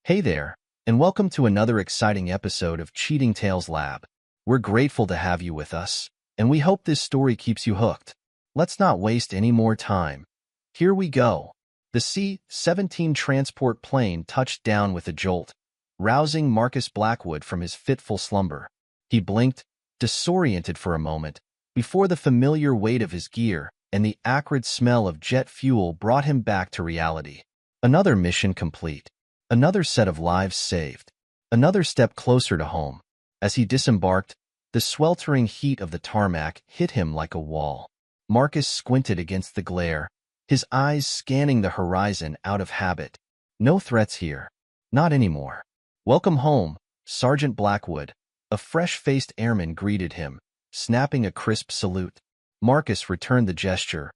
Hey there, and welcome to another exciting episode of Cheating Tales Lab. We're grateful to have you with us, and we hope this story keeps you hooked. Let's not waste any more time. Here we go. The C-17 transport plane touched down with a jolt, rousing Marcus Blackwood from his fitful slumber. He blinked, disoriented for a moment, before the familiar weight of his gear and the acrid smell of jet fuel brought him back to reality. Another mission complete. Another set of lives saved. Another step closer to home. As he disembarked, the sweltering heat of the tarmac hit him like a wall. Marcus squinted against the glare, his eyes scanning the horizon out of habit. No threats here. Not anymore. Welcome home, Sergeant Blackwood. A fresh-faced airman greeted him, snapping a crisp salute. Marcus returned the gesture,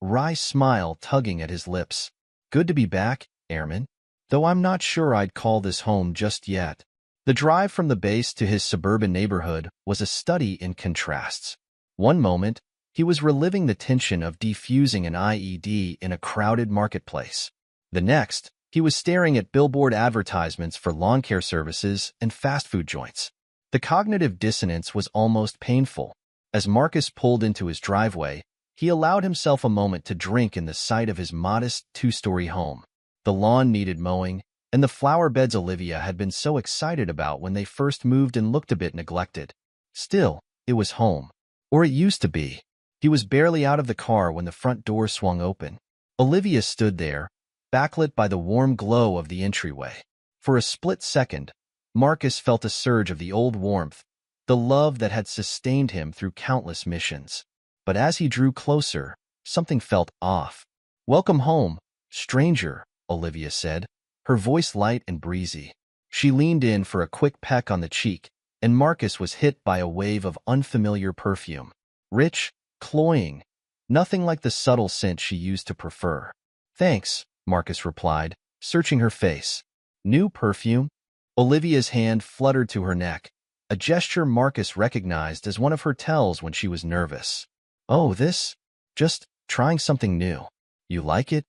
wry smile tugging at his lips. Good to be back, airman. Though I'm not sure I'd call this home just yet. The drive from the base to his suburban neighborhood was a study in contrasts. One moment, he was reliving the tension of defusing an IED in a crowded marketplace. The next, he was staring at billboard advertisements for lawn care services and fast food joints. The cognitive dissonance was almost painful. As Marcus pulled into his driveway, he allowed himself a moment to drink in the sight of his modest two-story home. The lawn needed mowing, and the flower beds Olivia had been so excited about when they first moved and looked a bit neglected. Still, it was home. Or it used to be. He was barely out of the car when the front door swung open. Olivia stood there, backlit by the warm glow of the entryway. For a split second, Marcus felt a surge of the old warmth, the love that had sustained him through countless missions. But as he drew closer, something felt off. "Welcome home, stranger," Olivia said, her voice light and breezy. She leaned in for a quick peck on the cheek, and Marcus was hit by a wave of unfamiliar perfume. Rich, cloying, nothing like the subtle scent she used to prefer. "Thanks," Marcus replied, searching her face. "New perfume?" Olivia's hand fluttered to her neck, a gesture Marcus recognized as one of her tells when she was nervous. "Oh, this? Just trying something new. You like it?"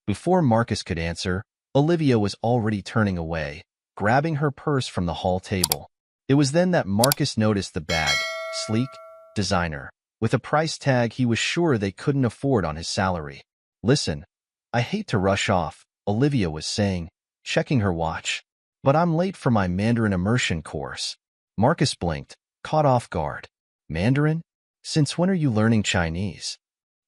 Before Marcus could answer, Olivia was already turning away, grabbing her purse from the hall table. It was then that Marcus noticed the bag, sleek, designer, with a price tag he was sure they couldn't afford on his salary. "Listen, I hate to rush off," Olivia was saying, checking her watch, "but I'm late for my Mandarin immersion course." Marcus blinked, caught off guard. "Mandarin? Since when are you learning Chinese?"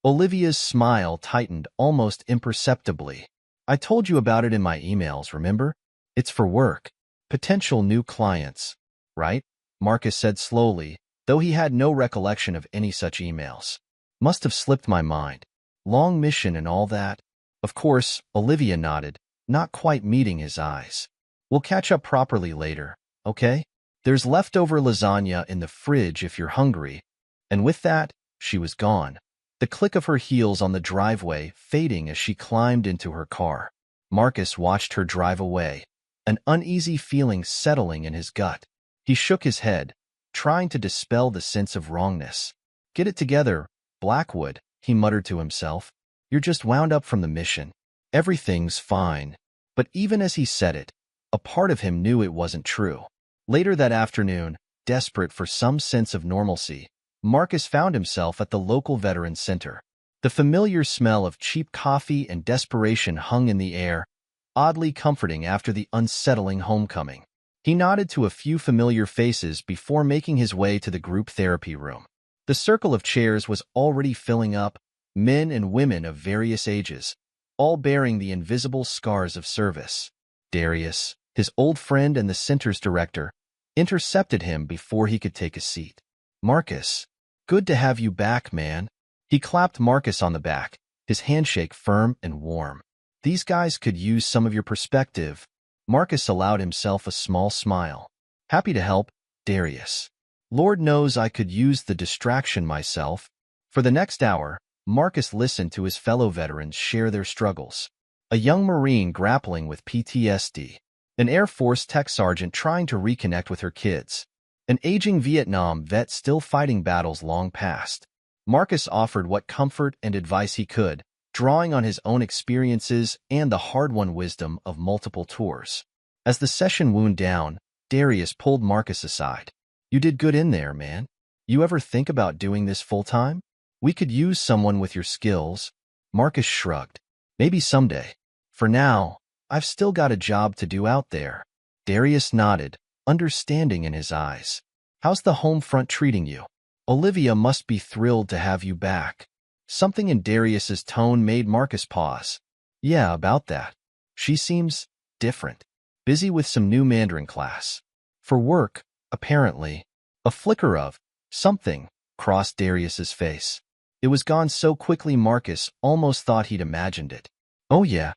Olivia's smile tightened almost imperceptibly. "I told you about it in my emails, remember? It's for work. Potential new clients. Right?" Marcus said slowly, though he had no recollection of any such emails. "Must have slipped my mind. Long mission and all that." "Of course," Olivia nodded, not quite meeting his eyes. "We'll catch up properly later, okay? There's leftover lasagna in the fridge if you're hungry." And with that, she was gone, the click of her heels on the driveway fading as she climbed into her car. Marcus watched her drive away, an uneasy feeling settling in his gut. He shook his head, trying to dispel the sense of wrongness. "Get it together, Blackwood," he muttered to himself. "You're just wound up from the mission. Everything's fine." But even as he said it, a part of him knew it wasn't true. Later that afternoon, desperate for some sense of normalcy, Marcus found himself at the local Veterans Center. The familiar smell of cheap coffee and desperation hung in the air, oddly comforting after the unsettling homecoming. He nodded to a few familiar faces before making his way to the group therapy room. The circle of chairs was already filling up, men and women of various ages, all bearing the invisible scars of service. Darius, his old friend and the center's director, intercepted him before he could take a seat. "Marcus, good to have you back, man." He clapped Marcus on the back, his handshake firm and warm. "These guys could use some of your perspective." Marcus allowed himself a small smile. "Happy to help, Darius. Lord knows I could use the distraction myself." For the next hour, Marcus listened to his fellow veterans share their struggles. A young Marine grappling with PTSD, an Air Force tech sergeant trying to reconnect with her kids, an aging Vietnam vet still fighting battles long past. Marcus offered what comfort and advice he could, drawing on his own experiences and the hard-won wisdom of multiple tours. As the session wound down, Darius pulled Marcus aside. You did good in there, man. You ever think about doing this full-time? We could use someone with your skills. Marcus shrugged. Maybe someday. For now, I've still got a job to do out there. Darius nodded, understanding in his eyes. How's the home front treating you? Olivia must be thrilled to have you back. Something in Darius's tone made Marcus pause. Yeah, about that. She seems different. Busy with some new Mandarin class. For work, apparently. A flicker of something crossed Darius's face. It was gone so quickly Marcus almost thought he'd imagined it. Oh yeah,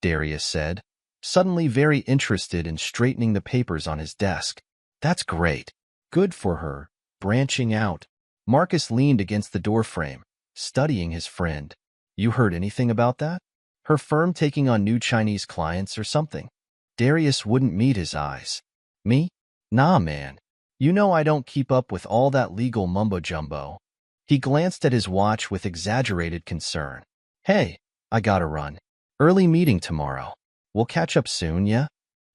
Darius said, suddenly very interested in straightening the papers on his desk. That's great. Good for her. Branching out. Marcus leaned against the doorframe, studying his friend. You heard anything about that? Her firm taking on new Chinese clients or something? Darius wouldn't meet his eyes. Me? Nah, man. You know I don't keep up with all that legal mumbo-jumbo. He glanced at his watch with exaggerated concern. Hey, I gotta run. Early meeting tomorrow. We'll catch up soon, yeah?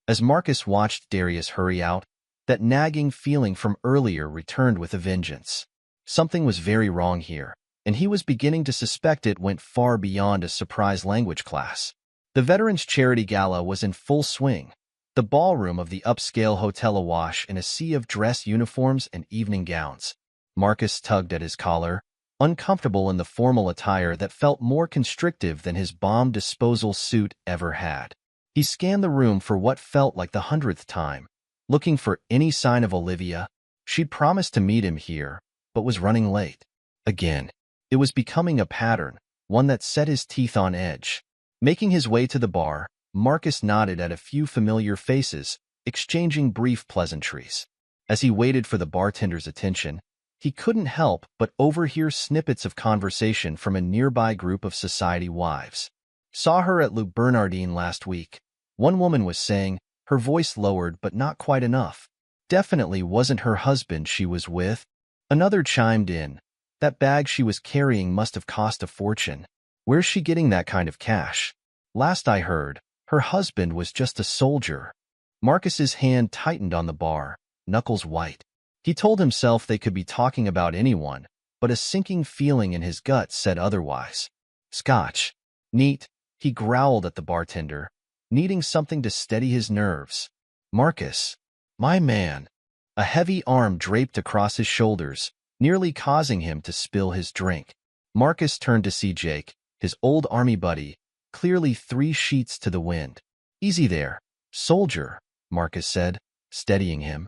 As Marcus watched Darius hurry out, that nagging feeling from earlier returned with a vengeance. Something was very wrong here, and he was beginning to suspect it went far beyond a surprise language class. The Veterans Charity Gala was in full swing, the ballroom of the upscale hotel awash in a sea of dress uniforms and evening gowns. Marcus tugged at his collar, uncomfortable in the formal attire that felt more constrictive than his bomb disposal suit ever had. He scanned the room for what felt like the 100th time, looking for any sign of Olivia. She'd promised to meet him here, but was running late. Again, it was becoming a pattern, one that set his teeth on edge. Making his way to the bar, Marcus nodded at a few familiar faces, exchanging brief pleasantries. As he waited for the bartender's attention, he couldn't help but overhear snippets of conversation from a nearby group of society wives. Saw her at Luke Bernardine last week. One woman was saying, her voice lowered but not quite enough. Definitely wasn't her husband she was with. Another chimed in. That bag she was carrying must have cost a fortune. Where's she getting that kind of cash? Last I heard, her husband was just a soldier. Marcus's hand tightened on the bar, knuckles white. He told himself they could be talking about anyone, but a sinking feeling in his gut said otherwise. Scotch. Neat, he growled at the bartender, needing something to steady his nerves. Marcus. My man. A heavy arm draped across his shoulders, nearly causing him to spill his drink. Marcus turned to see Jake, his old army buddy, clearly 3 sheets to the wind. Easy there, soldier, Marcus said, steadying him.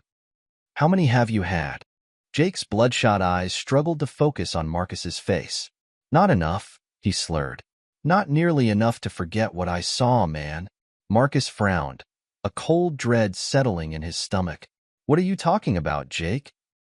How many have you had? Jake's bloodshot eyes struggled to focus on Marcus's face. Not enough, he slurred. Not nearly enough to forget what I saw, man. Marcus frowned, a cold dread settling in his stomach. What are you talking about, Jake?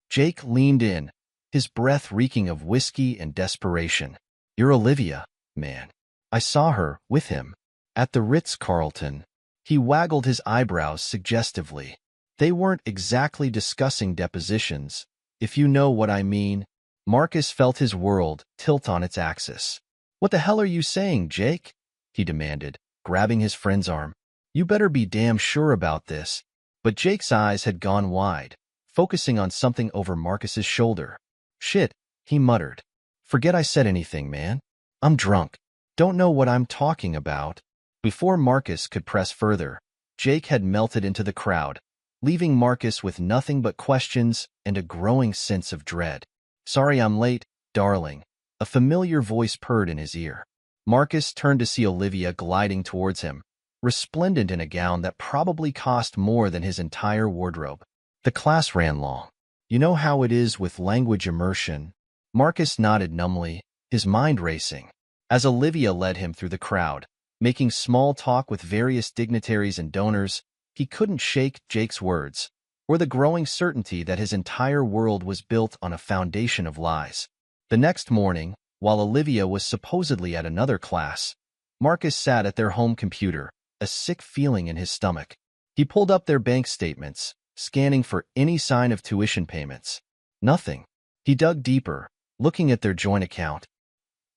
Jake leaned in, his breath reeking of whiskey and desperation. You're Olivia, man. I saw her, with him, at the Ritz-Carlton. He waggled his eyebrows suggestively. They weren't exactly discussing depositions, if you know what I mean. Marcus felt his world tilt on its axis. What the hell are you saying, Jake? He demanded, grabbing his friend's arm. You better be damn sure about this. But Jake's eyes had gone wide, focusing on something over Marcus's shoulder. Shit, he muttered. Forget I said anything, man. I'm drunk. Don't know what I'm talking about. Before Marcus could press further, Jake had melted into the crowd, leaving Marcus with nothing but questions and a growing sense of dread. Sorry I'm late, darling. A familiar voice purred in his ear. Marcus turned to see Olivia gliding towards him, resplendent in a gown that probably cost more than his entire wardrobe. The class ran long. You know how it is with language immersion. Marcus nodded numbly, his mind racing, as Olivia led him through the crowd, making small talk with various dignitaries and donors. He couldn't shake Jake's words, or the growing certainty that his entire world was built on a foundation of lies. The next morning, while Olivia was supposedly at another class, Marcus sat at their home computer, a sick feeling in his stomach. He pulled up their bank statements, scanning for any sign of tuition payments. Nothing. He dug deeper, looking at their joint account.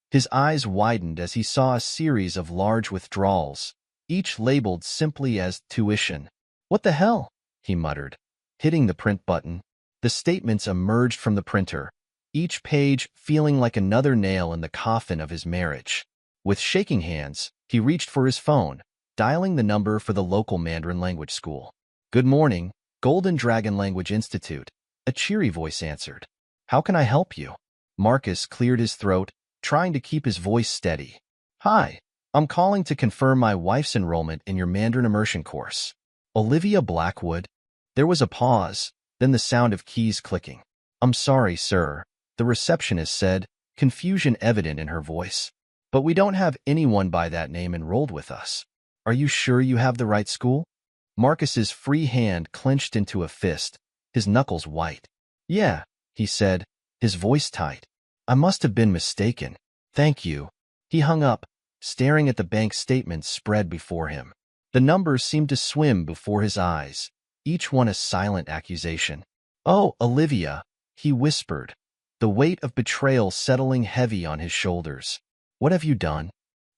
His eyes widened as he saw a series of large withdrawals, each labeled simply as tuition. What the hell? He muttered, hitting the print button. The statements emerged from the printer, each page feeling like another nail in the coffin of his marriage. With shaking hands, he reached for his phone, dialing the number for the local Mandarin language school. Good morning, Golden Dragon Language Institute, a cheery voice answered. How can I help you? Marcus cleared his throat, trying to keep his voice steady. Hi, I'm calling to confirm my wife's enrollment in your Mandarin immersion course. Olivia Blackwood. There was a pause, then the sound of keys clicking. I'm sorry, sir, the receptionist said, confusion evident in her voice. But we don't have anyone by that name enrolled with us. Are you sure you have the right school? Marcus's free hand clenched into a fist, his knuckles white. Yeah, he said, his voice tight. I must have been mistaken. Thank you. He hung up, staring at the bank statements spread before him. The numbers seemed to swim before his eyes, each one a silent accusation. Oh, Olivia, he whispered, the weight of betrayal settling heavy on his shoulders. What have you done?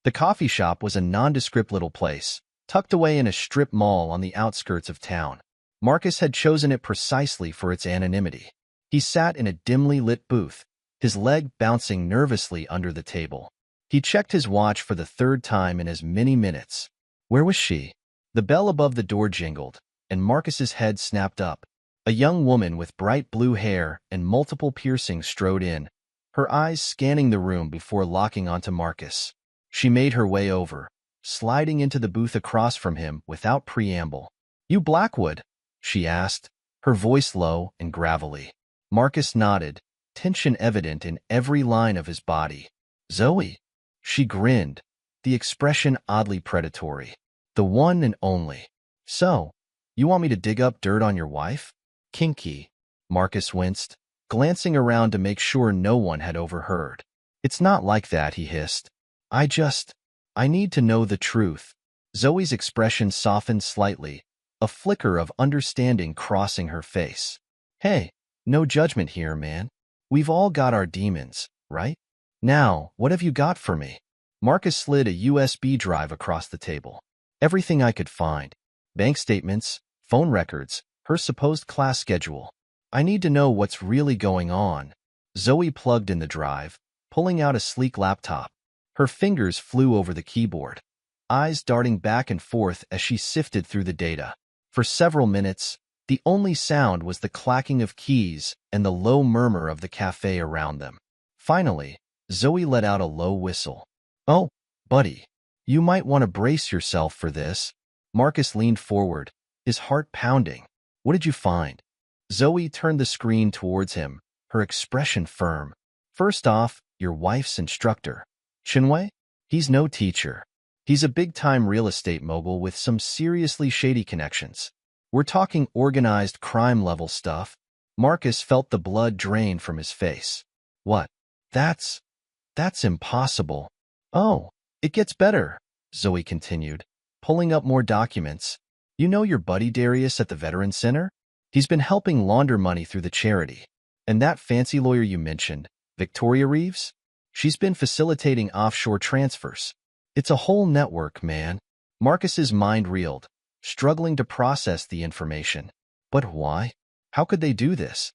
The coffee shop was a nondescript little place, tucked away in a strip mall on the outskirts of town. Marcus had chosen it precisely for its anonymity. He sat in a dimly lit booth, his leg bouncing nervously under the table. He checked his watch for the third time in as many minutes. Where was she? The bell above the door jingled, and Marcus's head snapped up. A young woman with bright blue hair and multiple piercings strode in, her eyes scanning the room before locking onto Marcus. She made her way over, sliding into the booth across from him without preamble. You Blackwood? She asked, her voice low and gravelly. Marcus nodded, tension evident in every line of his body. Zoe? She grinned, the expression oddly predatory. The one and only. So, you want me to dig up dirt on your wife? Kinky. Marcus winced, glancing around to make sure no one had overheard. It's not like that, he hissed. I need to know the truth. Zoe's expression softened slightly, a flicker of understanding crossing her face. Hey, no judgment here, man. We've all got our demons, right? Now, what have you got for me? Marcus slid a USB drive across the table. Everything I could find. Bank statements, phone records, her supposed class schedule. I need to know what's really going on. Zoe plugged in the drive, pulling out a sleek laptop. Her fingers flew over the keyboard, eyes darting back and forth as she sifted through the data. For several minutes, the only sound was the clacking of keys and the low murmur of the cafe around them. Finally, Zoe let out a low whistle. Oh, buddy, you might want to brace yourself for this. Marcus leaned forward, his heart pounding. What did you find? Zoe turned the screen towards him, her expression firm. First off, your wife's instructor. Chinwei? He's no teacher. He's a big-time real estate mogul with some seriously shady connections. We're talking organized crime-level stuff. Marcus felt the blood drain from his face. What? That's impossible. Oh, it gets better, Zoe continued, pulling up more documents. You know your buddy Darius at the Veterans Center? He's been helping launder money through the charity. And that fancy lawyer you mentioned, Victoria Reeves? She's been facilitating offshore transfers. It's a whole network, man. Marcus's mind reeled, struggling to process the information. But why? How could they do this?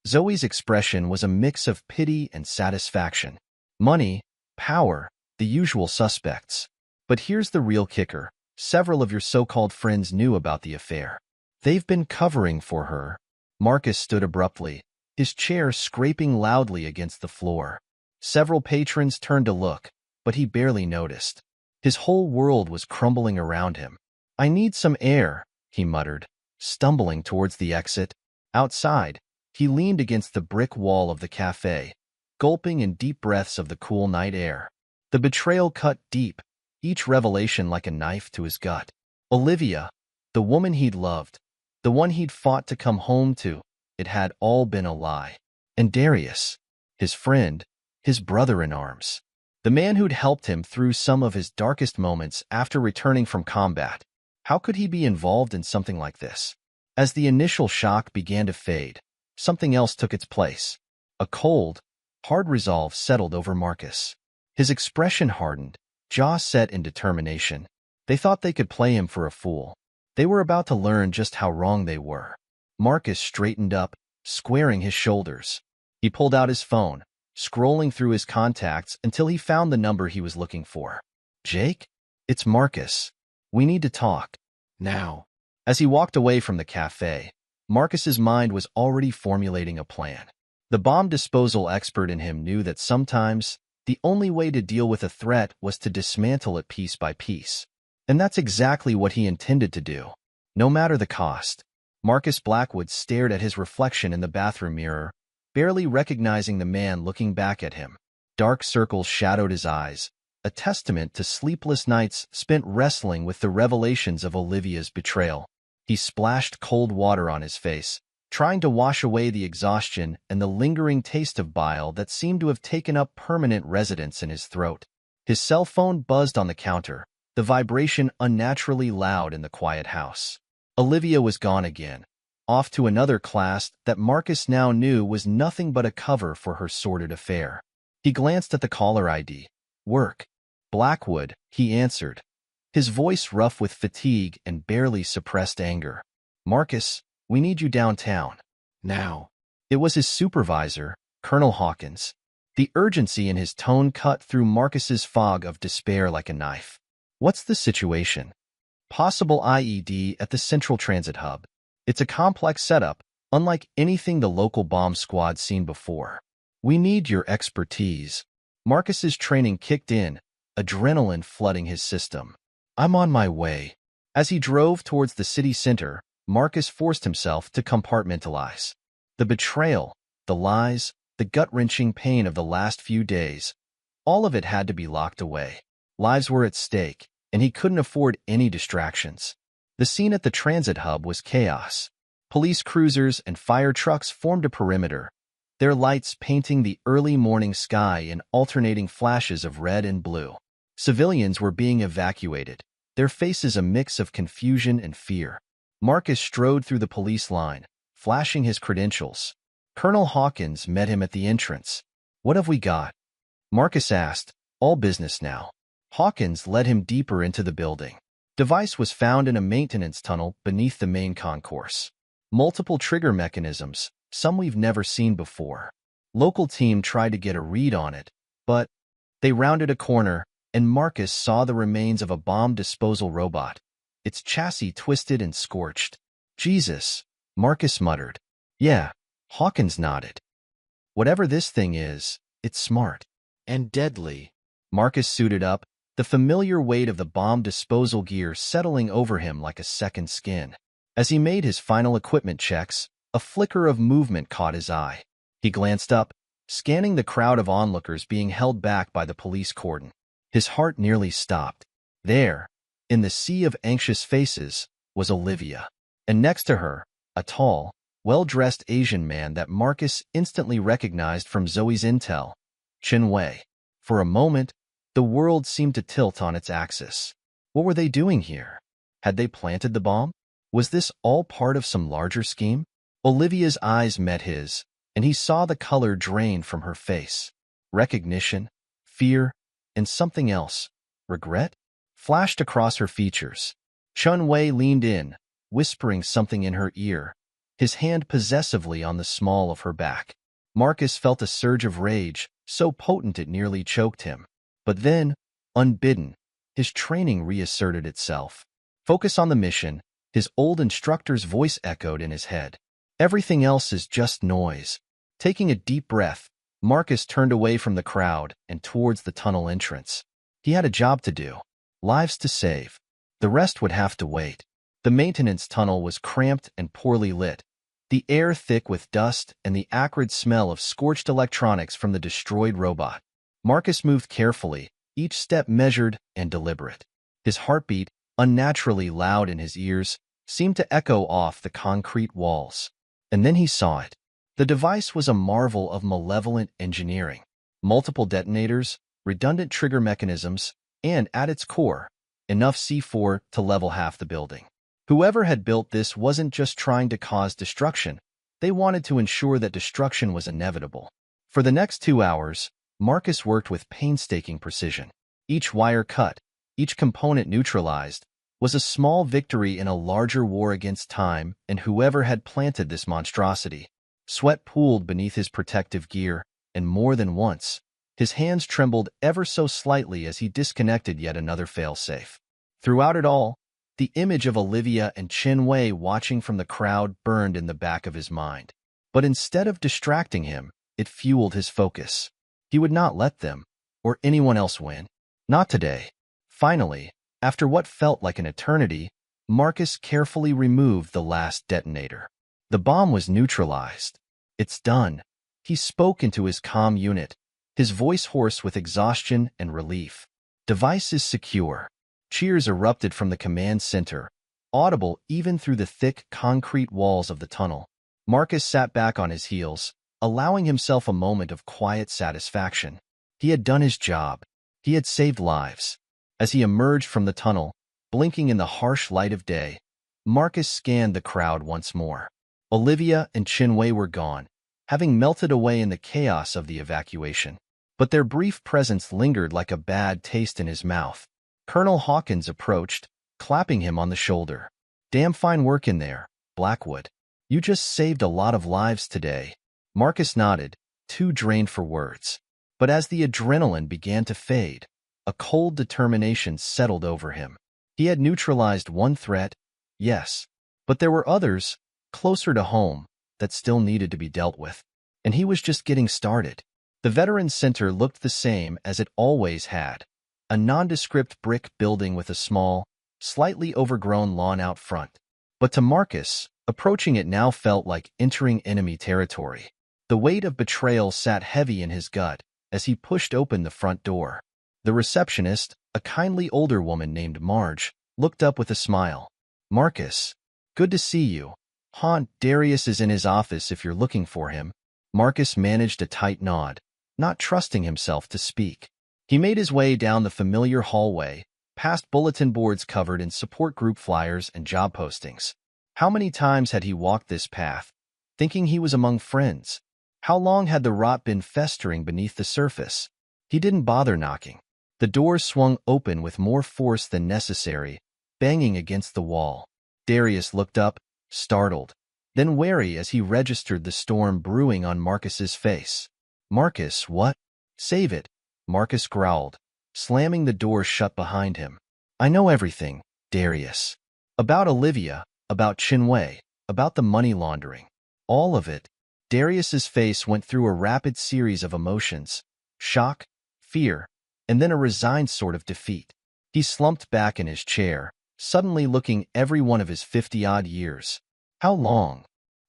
Zoe's expression was a mix of pity and satisfaction. Money, power, the usual suspects. But here's the real kicker. Several of your so-called friends knew about the affair. They've been covering for her. Marcus stood abruptly, his chair scraping loudly against the floor. Several patrons turned to look, but he barely noticed. His whole world was crumbling around him. I need some air, he muttered, stumbling towards the exit. Outside, he leaned against the brick wall of the cafe, gulping in deep breaths of the cool night air. The betrayal cut deep, each revelation like a knife to his gut. Olivia, the woman he'd loved, the one he'd fought to come home to, it had all been a lie. And Darius, his friend, his brother-in-arms, the man who'd helped him through some of his darkest moments after returning from combat. How could he be involved in something like this? As the initial shock began to fade, something else took its place. A cold, hard resolve settled over Marcus. His expression hardened, jaw set in determination. They thought they could play him for a fool. They were about to learn just how wrong they were. Marcus straightened up, squaring his shoulders. He pulled out his phone, scrolling through his contacts until he found the number he was looking for. Jake? It's Marcus. We need to talk. Now. As he walked away from the cafe, Marcus's mind was already formulating a plan. The bomb disposal expert in him knew that sometimes the only way to deal with a threat was to dismantle it piece by piece. And that's exactly what he intended to do, no matter the cost. Marcus Blackwood stared at his reflection in the bathroom mirror, barely recognizing the man looking back at him. Dark circles shadowed his eyes, a testament to sleepless nights spent wrestling with the revelations of Olivia's betrayal. He splashed cold water on his face, trying to wash away the exhaustion and the lingering taste of bile that seemed to have taken up permanent residence in his throat. His cell phone buzzed on the counter, the vibration unnaturally loud in the quiet house. Olivia was gone again, off to another class that Marcus now knew was nothing but a cover for her sordid affair. He glanced at the caller ID. Work. Blackwood, he answered, his voice rough with fatigue and barely suppressed anger. Marcus, we need you downtown. Now. It was his supervisor, Colonel Hawkins. The urgency in his tone cut through Marcus's fog of despair like a knife. What's the situation? Possible IED at the Central Transit Hub. It's a complex setup, unlike anything the local bomb squad's seen before. We need your expertise. Marcus's training kicked in, adrenaline flooding his system. I'm on my way. As he drove towards the city center, Marcus forced himself to compartmentalize. The betrayal, the lies, the gut-wrenching pain of the last few days, all of it had to be locked away. Lives were at stake, and he couldn't afford any distractions. The scene at the transit hub was chaos. Police cruisers and fire trucks formed a perimeter, their lights painting the early morning sky in alternating flashes of red and blue. Civilians were being evacuated, their faces a mix of confusion and fear. Marcus strode through the police line, flashing his credentials. Colonel Hawkins met him at the entrance. What have we got? Marcus asked, all business now. Hawkins led him deeper into the building. Device was found in a maintenance tunnel beneath the main concourse. Multiple trigger mechanisms, some we've never seen before. Local team tried to get a read on it, but they rounded a corner, and Marcus saw the remains of a bomb disposal robot, its chassis twisted and scorched. Jesus, Marcus muttered. Yeah, Hawkins nodded. Whatever this thing is, it's smart. And deadly. Marcus suited up, the familiar weight of the bomb disposal gear settling over him like a second skin. As he made his final equipment checks, a flicker of movement caught his eye. He glanced up, scanning the crowd of onlookers being held back by the police cordon. His heart nearly stopped. There, in the sea of anxious faces, was Olivia. And next to her, a tall, well-dressed Asian man that Marcus instantly recognized from Zoe's intel, Chen Wei. For a moment, the world seemed to tilt on its axis. What were they doing here? Had they planted the bomb? Was this all part of some larger scheme? Olivia's eyes met his, and he saw the color drain from her face. Recognition, fear, and something else, regret, flashed across her features. Chun Wei leaned in, whispering something in her ear, his hand possessively on the small of her back. Marcus felt a surge of rage, so potent it nearly choked him. But then, unbidden, his training reasserted itself. Focus on the mission, his old instructor's voice echoed in his head. Everything else is just noise. Taking a deep breath, Marcus turned away from the crowd and towards the tunnel entrance. He had a job to do, lives to save. The rest would have to wait. The maintenance tunnel was cramped and poorly lit, the air thick with dust and the acrid smell of scorched electronics from the destroyed robot. Marcus moved carefully, each step measured and deliberate. His heartbeat, unnaturally loud in his ears, seemed to echo off the concrete walls. And then he saw it. The device was a marvel of malevolent engineering. Multiple detonators, redundant trigger mechanisms, and, at its core, enough C4 to level half the building. Whoever had built this wasn't just trying to cause destruction. They wanted to ensure that destruction was inevitable. For the next 2 hours, Marcus worked with painstaking precision. Each wire cut, each component neutralized, was a small victory in a larger war against time and whoever had planted this monstrosity. Sweat pooled beneath his protective gear, and more than once, his hands trembled ever so slightly as he disconnected yet another failsafe. Throughout it all, the image of Olivia and Qin Wei watching from the crowd burned in the back of his mind. But instead of distracting him, it fueled his focus. He would not let them, or anyone else win. Not today. Finally, after what felt like an eternity, Marcus carefully removed the last detonator. The bomb was neutralized. It's done. He spoke into his comm unit, his voice hoarse with exhaustion and relief. Device is secure. Cheers erupted from the command center, audible even through the thick concrete walls of the tunnel. Marcus sat back on his heels, allowing himself a moment of quiet satisfaction. He had done his job. He had saved lives. As he emerged from the tunnel, blinking in the harsh light of day, Marcus scanned the crowd once more. Olivia and Qin Wei were gone, having melted away in the chaos of the evacuation. But their brief presence lingered like a bad taste in his mouth. Colonel Hawkins approached, clapping him on the shoulder. "Damn fine work in there, Blackwood. You just saved a lot of lives today." Marcus nodded, too drained for words. But as the adrenaline began to fade, a cold determination settled over him. He had neutralized one threat, yes, but there were others, closer to home, that still needed to be dealt with. And he was just getting started. The Veterans Center looked the same as it always had. A nondescript brick building with a small, slightly overgrown lawn out front. But to Marcus, approaching it now felt like entering enemy territory. The weight of betrayal sat heavy in his gut as he pushed open the front door. The receptionist, a kindly older woman named Marge, looked up with a smile. "Marcus, good to see you. Darius is in his office if you're looking for him." Marcus managed a tight nod, not trusting himself to speak. He made his way down the familiar hallway, past bulletin boards covered in support group flyers and job postings. How many times had he walked this path, thinking he was among friends? How long had the rot been festering beneath the surface? He didn't bother knocking. The door swung open with more force than necessary, banging against the wall. Darius looked up, startled, then wary as he registered the storm brewing on Marcus's face. "Marcus, what?" "Save it," Marcus growled, slamming the door shut behind him. "I know everything, Darius. About Olivia, about Qin Wei, about the money laundering. All of it." Darius's face went through a rapid series of emotions: shock, fear, and then a resigned sort of defeat. He slumped back in his chair, suddenly looking every one of his 50-odd years. "How long?"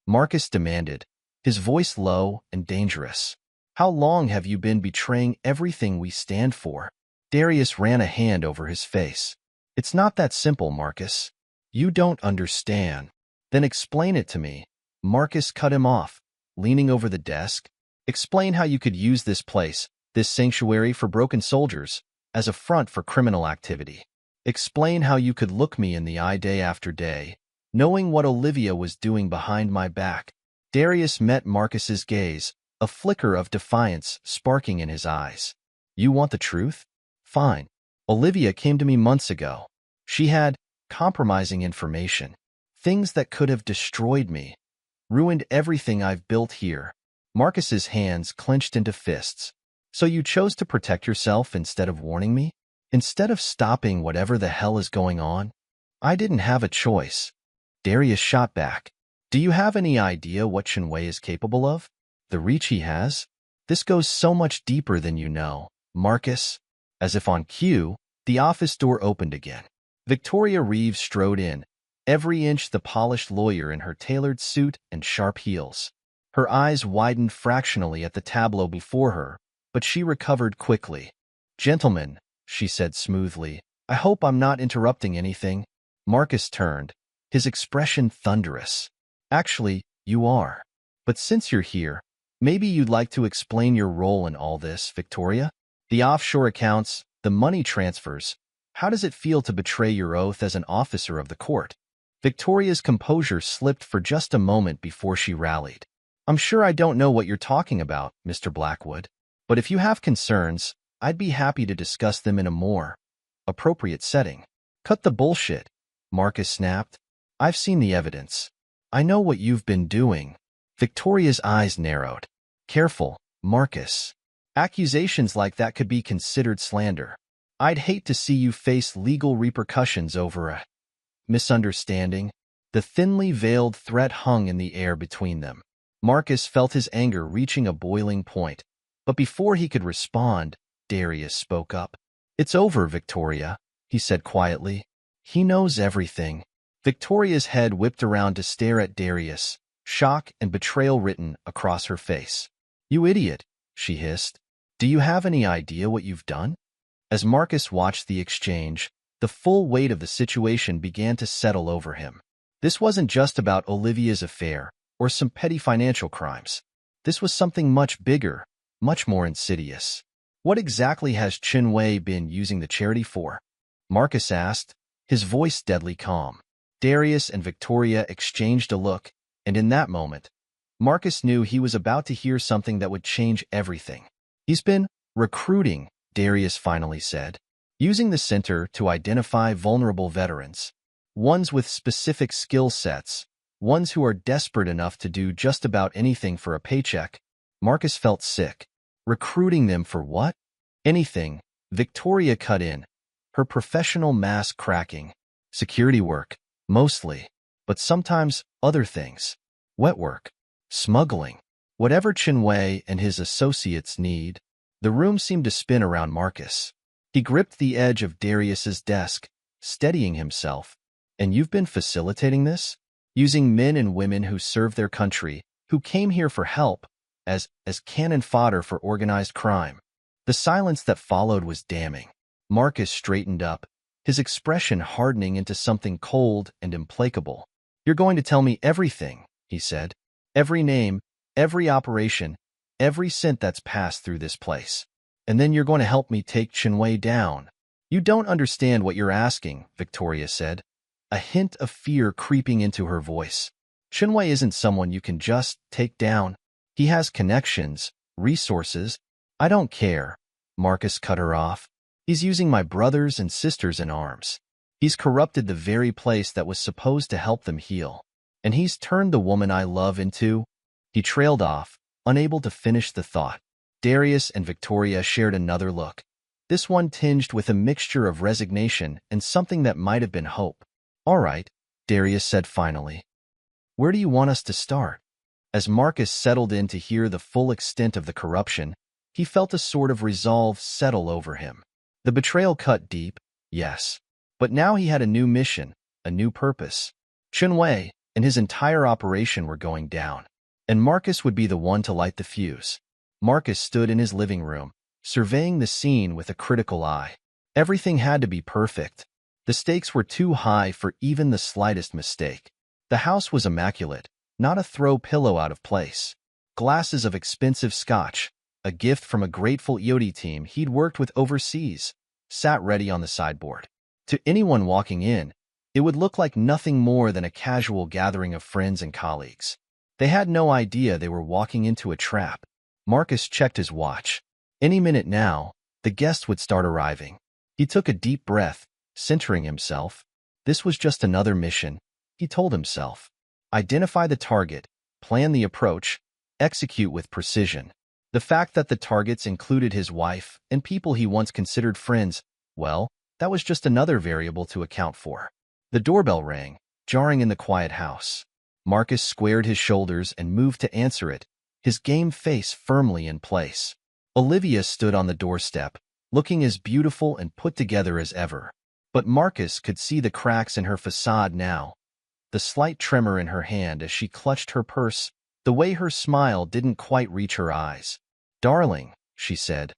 Marcus demanded, his voice low and dangerous. "How long have you been betraying everything we stand for?" Darius ran a hand over his face. "It's not that simple, Marcus. You don't understand." "Then explain it to me." Marcus cut him off, leaning over the desk. "Explain how you could use this place, this sanctuary for broken soldiers, as a front for criminal activity. Explain how you could look me in the eye day after day, knowing what Olivia was doing behind my back." Darius met Marcus's gaze, a flicker of defiance sparking in his eyes. "You want the truth? Fine. Olivia came to me months ago. She had compromising information, things that could have destroyed me, ruined everything I've built here." Marcus's hands clenched into fists. "So you chose to protect yourself instead of warning me? Instead of stopping whatever the hell is going on?" "I didn't have a choice." Darius shot back. "Do you have any idea what Qin Wei is capable of? The reach he has? This goes so much deeper than you know, Marcus." As if on cue, the office door opened again. Victoria Reeves strode in, every inch the polished lawyer in her tailored suit and sharp heels. Her eyes widened fractionally at the tableau before her, but she recovered quickly. "Gentlemen," she said smoothly, "I hope I'm not interrupting anything." Marcus turned, his expression thunderous. "Actually, you are. But since you're here, maybe you'd like to explain your role in all this, Victoria? The offshore accounts, the money transfers. How does it feel to betray your oath as an officer of the court?" Victoria's composure slipped for just a moment before she rallied. "I'm sure I don't know what you're talking about, Mr. Blackwood. But if you have concerns, I'd be happy to discuss them in a more appropriate setting." "Cut the bullshit," Marcus snapped. I've seen the evidence. I know what you've been doing. Victoria's eyes narrowed. Careful, Marcus. Accusations like that could be considered slander. I'd hate to see you face legal repercussions over a misunderstanding. The thinly veiled threat hung in the air between them. Marcus felt his anger reaching a boiling point, but before he could respond, Darius spoke up. It's over, Victoria, he said quietly. He knows everything. Victoria's head whipped around to stare at Darius, shock and betrayal written across her face. You idiot, she hissed. Do you have any idea what you've done? As Marcus watched the exchange, the full weight of the situation began to settle over him. This wasn't just about Olivia's affair or some petty financial crimes. This was something much bigger, much more insidious. What exactly has Chinwei been using the charity for? Marcus asked, his voice deadly calm. Darius and Victoria exchanged a look, and in that moment, Marcus knew he was about to hear something that would change everything. He's been recruiting, Darius finally said, using the center to identify vulnerable veterans, ones with specific skill sets, ones who are desperate enough to do just about anything for a paycheck. Marcus felt sick. Recruiting them for what? Anything, Victoria cut in, her professional mask cracking. Security work, mostly, but sometimes other things. Wet work, smuggling, whatever Chinwei and his associates need. The room seemed to spin around Marcus. He gripped the edge of Darius's desk, steadying himself. And you've been facilitating this? Using men and women who serve their country, who came here for help, as cannon fodder for organized crime. The silence that followed was damning. Marcus straightened up, his expression hardening into something cold and implacable. You're going to tell me everything, he said. Every name, every operation, every cent that's passed through this place. And then you're going to help me take Chinwei down. You don't understand what you're asking, Victoria said, a hint of fear creeping into her voice. Chinwei isn't someone you can just take down. He has connections, resources. I don't care. Marcus cut her off. He's using my brothers and sisters in arms. He's corrupted the very place that was supposed to help them heal. And he's turned the woman I love into... He trailed off, unable to finish the thought. Darius and Victoria shared another look, this one tinged with a mixture of resignation and something that might have been hope. All right, Darius said finally. Where do you want us to start? As Marcus settled in to hear the full extent of the corruption, he felt a sort of resolve settle over him. The betrayal cut deep, yes. But now he had a new mission, a new purpose. Chinwei and his entire operation were going down, and Marcus would be the one to light the fuse. Marcus stood in his living room, surveying the scene with a critical eye. Everything had to be perfect. The stakes were too high for even the slightest mistake. The house was immaculate, not a throw pillow out of place. Glasses of expensive scotch, a gift from a grateful EOD team he'd worked with overseas, sat ready on the sideboard. To anyone walking in, it would look like nothing more than a casual gathering of friends and colleagues. They had no idea they were walking into a trap. Marcus checked his watch. Any minute now, the guests would start arriving. He took a deep breath, centering himself. This was just another mission, he told himself. Identify the target, plan the approach, execute with precision. The fact that the targets included his wife and people he once considered friends, well, that was just another variable to account for. The doorbell rang, jarring in the quiet house. Marcus squared his shoulders and moved to answer it, his game face firmly in place. Olivia stood on the doorstep, looking as beautiful and put together as ever. But Marcus could see the cracks in her facade now, the slight tremor in her hand as she clutched her purse, the way her smile didn't quite reach her eyes. Darling, she said,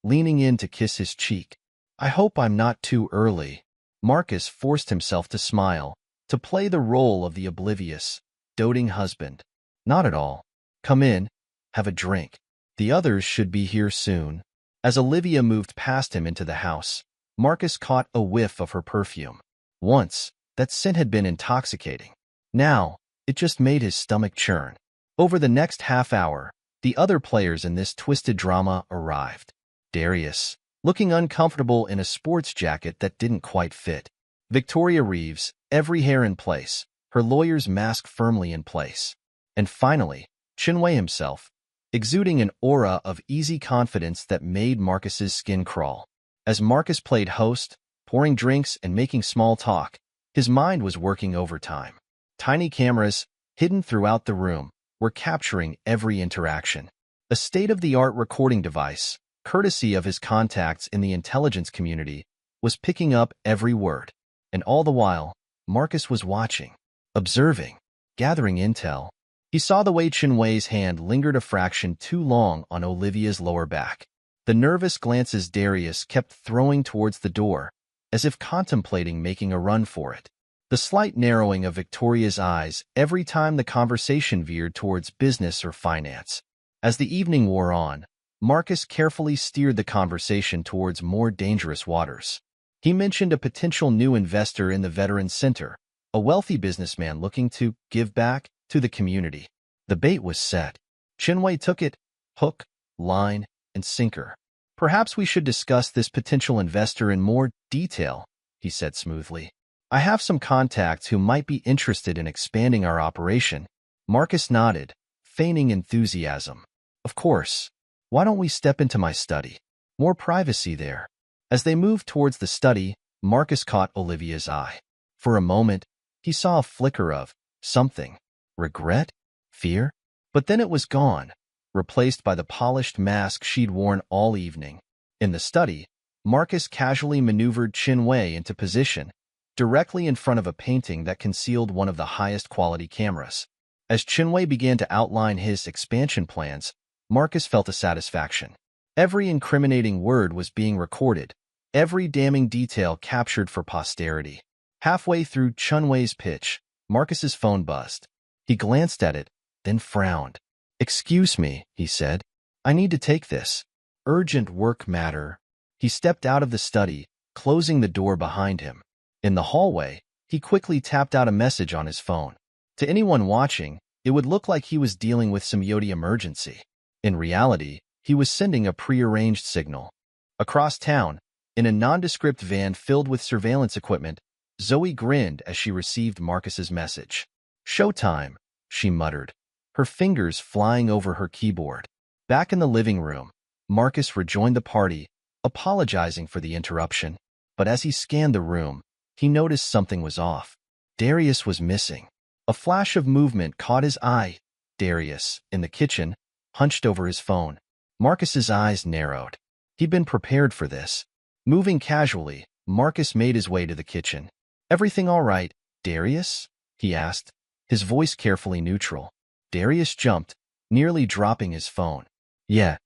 leaning in to kiss his cheek. I hope I'm not too early. Marcus forced himself to smile, to play the role of the oblivious, doting husband. Not at all. Come in, have a drink. The others should be here soon. As Olivia moved past him into the house, Marcus caught a whiff of her perfume. Once, that scent had been intoxicating. Now, it just made his stomach churn. Over the next half hour, the other players in this twisted drama arrived. Darius, looking uncomfortable in a sports jacket that didn't quite fit. Victoria Reeves, every hair in place, her lawyer's mask firmly in place. And finally, Chinwei himself, exuding an aura of easy confidence that made Marcus's skin crawl. As Marcus played host, pouring drinks and making small talk, his mind was working overtime. Tiny cameras, hidden throughout the room, were capturing every interaction. A state-of-the-art recording device, courtesy of his contacts in the intelligence community, was picking up every word. And all the while, Marcus was watching, observing, gathering intel. He saw the way Chinwei's hand lingered a fraction too long on Olivia's lower back. The nervous glances Darius kept throwing towards the door, as if contemplating making a run for it. The slight narrowing of Victoria's eyes every time the conversation veered towards business or finance. As the evening wore on, Marcus carefully steered the conversation towards more dangerous waters. He mentioned a potential new investor in the Veterans Center, a wealthy businessman looking to give back to the community. The bait was set. Chinwei took it, hook, line, and sinker. "Perhaps we should discuss this potential investor in more detail," he said smoothly. "I have some contacts who might be interested in expanding our operation." Marcus nodded, feigning enthusiasm. "Of course. Why don't we step into my study? More privacy there." As they moved towards the study, Marcus caught Olivia's eye. For a moment, he saw a flicker of something. Regret? Fear? But then it was gone, replaced by the polished mask she'd worn all evening. In the study, Marcus casually maneuvered Chinwei into position, directly in front of a painting that concealed one of the highest quality cameras. As Chinwei began to outline his expansion plans, Marcus felt a satisfaction. Every incriminating word was being recorded, every damning detail captured for posterity. Halfway through Chinwei's pitch, Marcus's phone buzzed. He glanced at it, then frowned. "Excuse me," he said. "I need to take this. Urgent work matter." He stepped out of the study, closing the door behind him. In the hallway, he quickly tapped out a message on his phone. To anyone watching, it would look like he was dealing with some Yodi emergency. In reality, he was sending a prearranged signal. Across town, in a nondescript van filled with surveillance equipment, Zoe grinned as she received Marcus's message. "Showtime," she muttered, her fingers flying over her keyboard. Back in the living room, Marcus rejoined the party, apologizing for the interruption. But as he scanned the room, he noticed something was off. Darius was missing. A flash of movement caught his eye. Darius, in the kitchen, hunched over his phone. Marcus's eyes narrowed. He'd been prepared for this. Moving casually, Marcus made his way to the kitchen. "Everything all right, Darius?" he asked, his voice carefully neutral. Darius jumped, nearly dropping his phone. Yeah.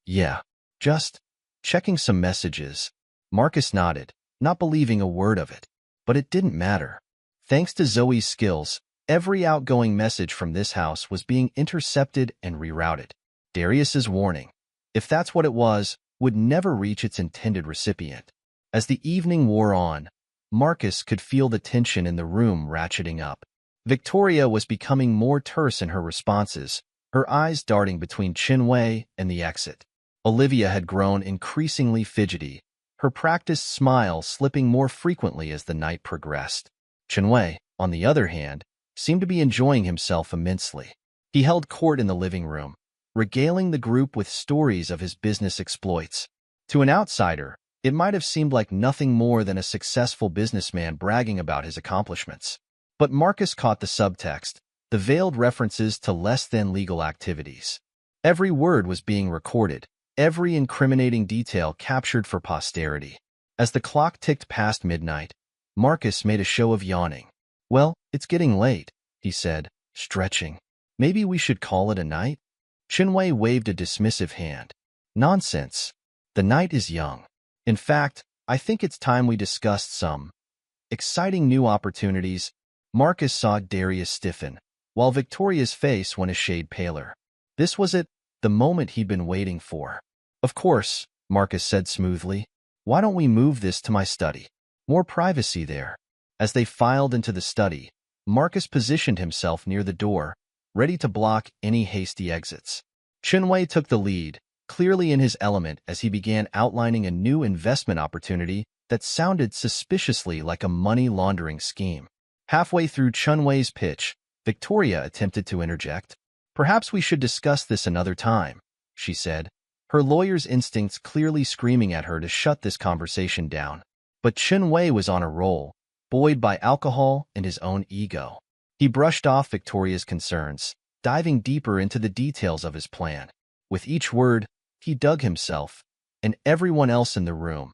Just checking some messages." Marcus nodded, not believing a word of it. But it didn't matter. Thanks to Zoe's skills, every outgoing message from this house was being intercepted and rerouted. Darius's warning, if that's what it was, would never reach its intended recipient. As the evening wore on, Marcus could feel the tension in the room ratcheting up. Victoria was becoming more terse in her responses, her eyes darting between Chinwei and the exit. Olivia had grown increasingly fidgety, her practiced smile slipping more frequently as the night progressed. Chinwei, on the other hand, seemed to be enjoying himself immensely. He held court in the living room, regaling the group with stories of his business exploits. To an outsider, it might have seemed like nothing more than a successful businessman bragging about his accomplishments. But Marcus caught the subtext, the veiled references to less-than-legal activities. Every word was being recorded, every incriminating detail captured for posterity. As the clock ticked past midnight, Marcus made a show of yawning. "Well, it's getting late," he said, stretching. "Maybe we should call it a night?" Chinwei waved a dismissive hand. "Nonsense. The night is young. In fact, I think it's time we discussed some exciting new opportunities." Marcus saw Darius stiffen, while Victoria's face went a shade paler. This was it, the moment he'd been waiting for. "Of course," Marcus said smoothly. "Why don't we move this to my study? More privacy there." As they filed into the study, Marcus positioned himself near the door, ready to block any hasty exits. Chinwei took the lead, clearly in his element as he began outlining a new investment opportunity that sounded suspiciously like a money laundering scheme. Halfway through Chunwei's pitch, Victoria attempted to interject. "Perhaps we should discuss this another time," she said, her lawyer's instincts clearly screaming at her to shut this conversation down. But Chunwei was on a roll, buoyed by alcohol and his own ego. He brushed off Victoria's concerns, diving deeper into the details of his plan. With each word, he dug himself, and everyone else in the room,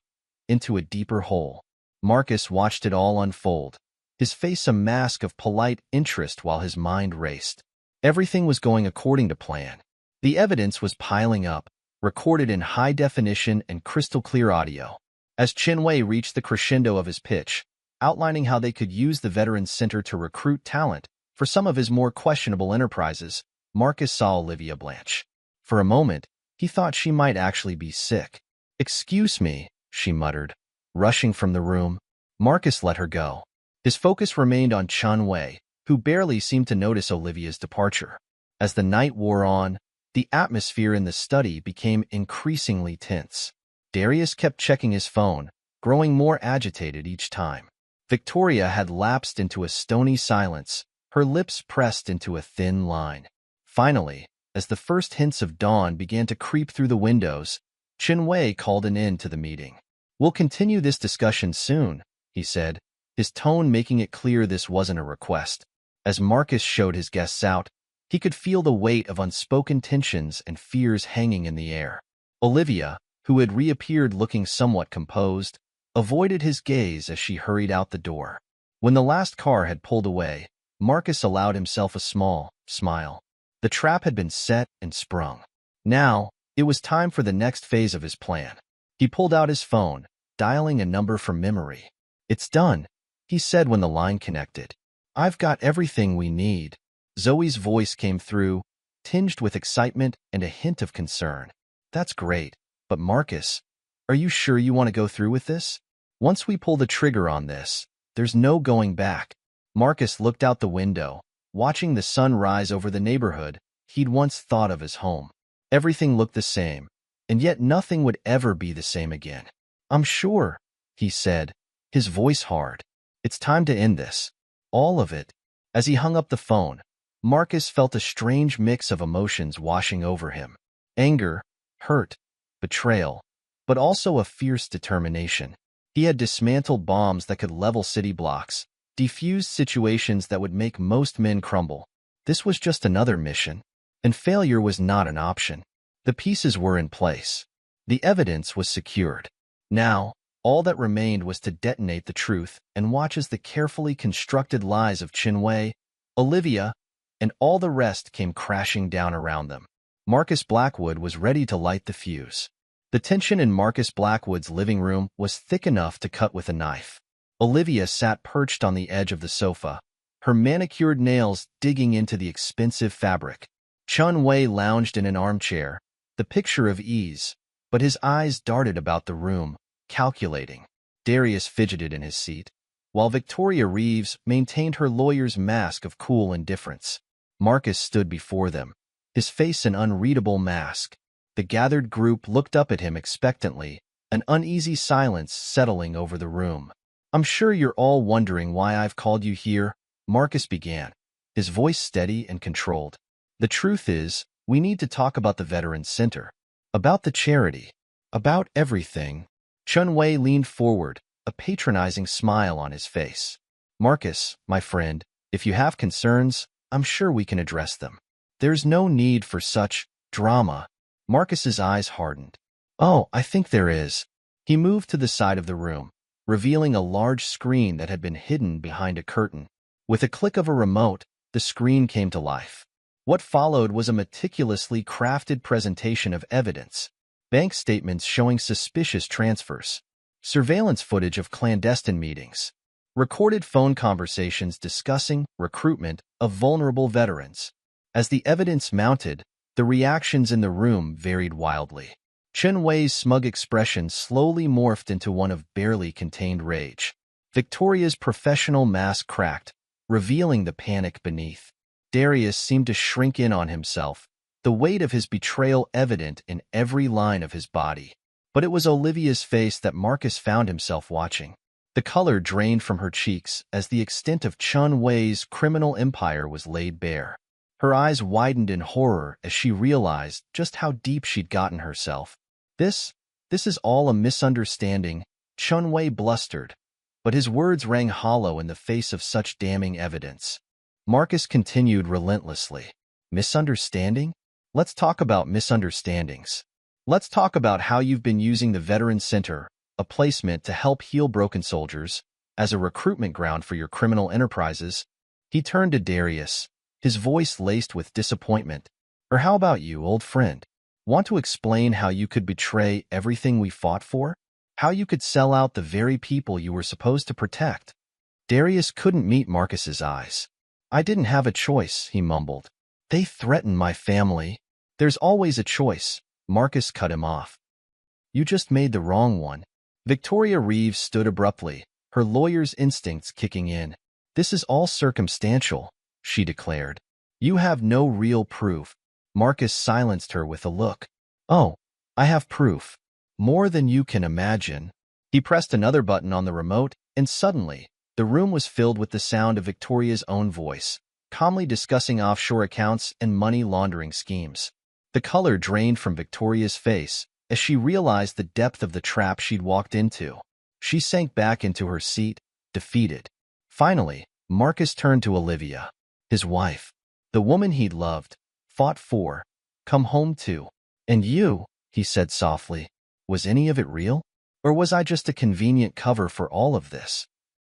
into a deeper hole. Marcus watched it all unfold, his face a mask of polite interest while his mind raced. Everything was going according to plan. The evidence was piling up, recorded in high definition and crystal clear audio. As Chunwei reached the crescendo of his pitch, outlining how they could use the Veterans Center to recruit talent for some of his more questionable enterprises, Marcus saw Olivia blanch. For a moment, he thought she might actually be sick. "Excuse me," she muttered. Rushing from the room, Marcus let her go. His focus remained on Chunwei, who barely seemed to notice Olivia's departure. As the night wore on, the atmosphere in the study became increasingly tense. Darius kept checking his phone, growing more agitated each time. Victoria had lapsed into a stony silence, her lips pressed into a thin line. Finally, as the first hints of dawn began to creep through the windows, Chunwei called an end to the meeting. "We'll continue this discussion soon," he said, his tone making it clear this wasn't a request. As Marcus showed his guests out, he could feel the weight of unspoken tensions and fears hanging in the air. Olivia, who had reappeared looking somewhat composed, avoided his gaze as she hurried out the door. When the last car had pulled away, Marcus allowed himself a small smile. The trap had been set and sprung. Now, it was time for the next phase of his plan. He pulled out his phone, dialing a number from memory. "It's done," he said when the line connected. "I've got everything we need." Zoe's voice came through, tinged with excitement and a hint of concern. "That's great, but Marcus, are you sure you want to go through with this? Once we pull the trigger on this, there's no going back." Marcus looked out the window, watching the sun rise over the neighborhood he'd once thought of as home. Everything looked the same, and yet nothing would ever be the same again. "I'm sure," he said, his voice hard. "It's time to end this. All of it." As he hung up the phone, Marcus felt a strange mix of emotions washing over him. Anger, hurt, betrayal, but also a fierce determination. He had dismantled bombs that could level city blocks, defused situations that would make most men crumble. This was just another mission, and failure was not an option. The pieces were in place. The evidence was secured. Now, all that remained was to detonate the truth and watch as the carefully constructed lies of Chunwei, Olivia, and all the rest came crashing down around them. Marcus Blackwood was ready to light the fuse. The tension in Marcus Blackwood's living room was thick enough to cut with a knife. Olivia sat perched on the edge of the sofa, her manicured nails digging into the expensive fabric. Chunwei lounged in an armchair, the picture of ease, but his eyes darted about the room, calculating. Darius fidgeted in his seat, while Victoria Reeves maintained her lawyer's mask of cool indifference. Marcus stood before them, his face an unreadable mask. The gathered group looked up at him expectantly, an uneasy silence settling over the room. "I'm sure you're all wondering why I've called you here," Marcus began, his voice steady and controlled. "The truth is, we need to talk about the Veterans Center, about the charity, about everything." Chunwei leaned forward, a patronizing smile on his face. "Marcus, my friend, if you have concerns, I'm sure we can address them. There's no need for such drama." Marcus's eyes hardened. "Oh, I think there is." He moved to the side of the room, revealing a large screen that had been hidden behind a curtain. With a click of a remote, the screen came to life. What followed was a meticulously crafted presentation of evidence. Bank statements showing suspicious transfers, surveillance footage of clandestine meetings, recorded phone conversations discussing recruitment of vulnerable veterans. As the evidence mounted, the reactions in the room varied wildly. Chunwei's smug expression slowly morphed into one of barely contained rage. Victoria's professional mask cracked, revealing the panic beneath. Darius seemed to shrink in on himself, the weight of his betrayal evident in every line of his body. But it was Olivia's face that Marcus found himself watching. The color drained from her cheeks as the extent of Chun Wei's criminal empire was laid bare. Her eyes widened in horror as she realized just how deep she'd gotten herself. This is all a misunderstanding, Chun Wei blustered, but his words rang hollow in the face of such damning evidence. Marcus continued relentlessly. Misunderstanding? Let's talk about misunderstandings. Let's talk about how you've been using the Veteran Center, a placement to help heal broken soldiers, as a recruitment ground for your criminal enterprises. He turned to Darius, his voice laced with disappointment. Or how about you, old friend? Want to explain how you could betray everything we fought for? How you could sell out the very people you were supposed to protect? Darius couldn't meet Marcus's eyes. I didn't have a choice, he mumbled. They threatened my family. There's always a choice, Marcus cut him off. You just made the wrong one. Victoria Reeves stood abruptly, her lawyer's instincts kicking in. This is all circumstantial, she declared. You have no real proof. Marcus silenced her with a look. Oh, I have proof. More than you can imagine. He pressed another button on the remote, and suddenly, the room was filled with the sound of Victoria's own voice, calmly discussing offshore accounts and money laundering schemes. The color drained from Victoria's face as she realized the depth of the trap she'd walked into. She sank back into her seat, defeated. Finally, Marcus turned to Olivia, his wife, the woman he'd loved, fought for, come home to. And you, he said softly, was any of it real? Or was I just a convenient cover for all of this?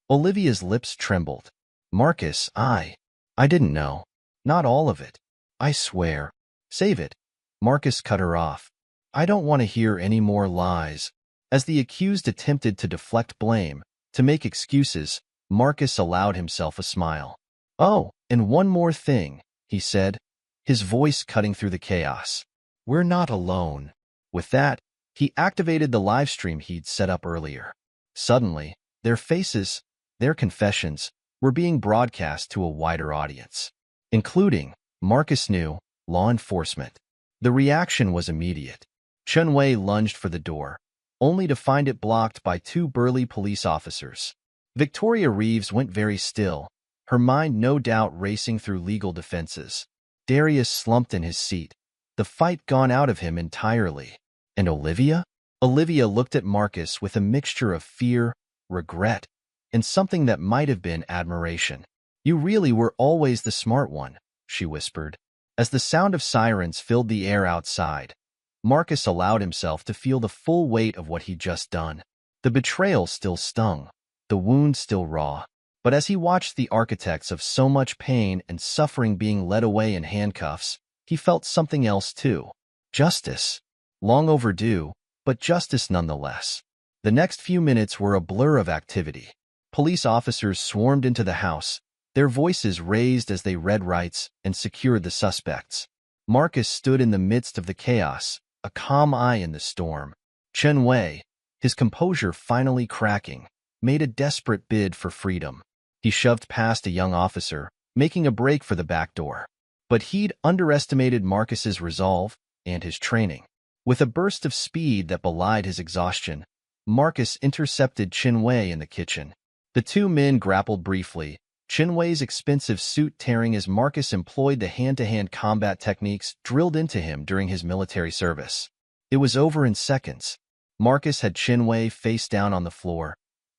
Olivia's lips trembled. Marcus, I didn't know. Not all of it. I swear. Save it. Marcus cut her off. I don't want to hear any more lies. As the accused attempted to deflect blame, to make excuses, Marcus allowed himself a smile. Oh, and one more thing, he said, his voice cutting through the chaos. We're not alone. With that, he activated the live stream he'd set up earlier. Suddenly, their faces, their confessions, were being broadcast to a wider audience, including, Marcus knew, law enforcement. The reaction was immediate. Chun Wei lunged for the door, only to find it blocked by two burly police officers. Victoria Reeves went very still, her mind no doubt racing through legal defenses. Darius slumped in his seat, the fight gone out of him entirely. And Olivia? Olivia looked at Marcus with a mixture of fear, regret, and something that might have been admiration. You really were always the smart one, she whispered. As the sound of sirens filled the air outside, Marcus allowed himself to feel the full weight of what he'd just done. The betrayal still stung, the wound still raw. But as he watched the architects of so much pain and suffering being led away in handcuffs, he felt something else too. Justice. Long overdue, but justice nonetheless. The next few minutes were a blur of activity. Police officers swarmed into the house, their voices raised as they read rights and secured the suspects. Marcus stood in the midst of the chaos, a calm eye in the storm. Chun Wei, his composure finally cracking, made a desperate bid for freedom. He shoved past a young officer, making a break for the back door. But he'd underestimated Marcus's resolve and his training. With a burst of speed that belied his exhaustion, Marcus intercepted Chun Wei in the kitchen. The two men grappled briefly, Chun Wei's expensive suit tearing as Marcus employed the hand-to-hand combat techniques drilled into him during his military service. It was over in seconds. Marcus had Chun Wei face down on the floor,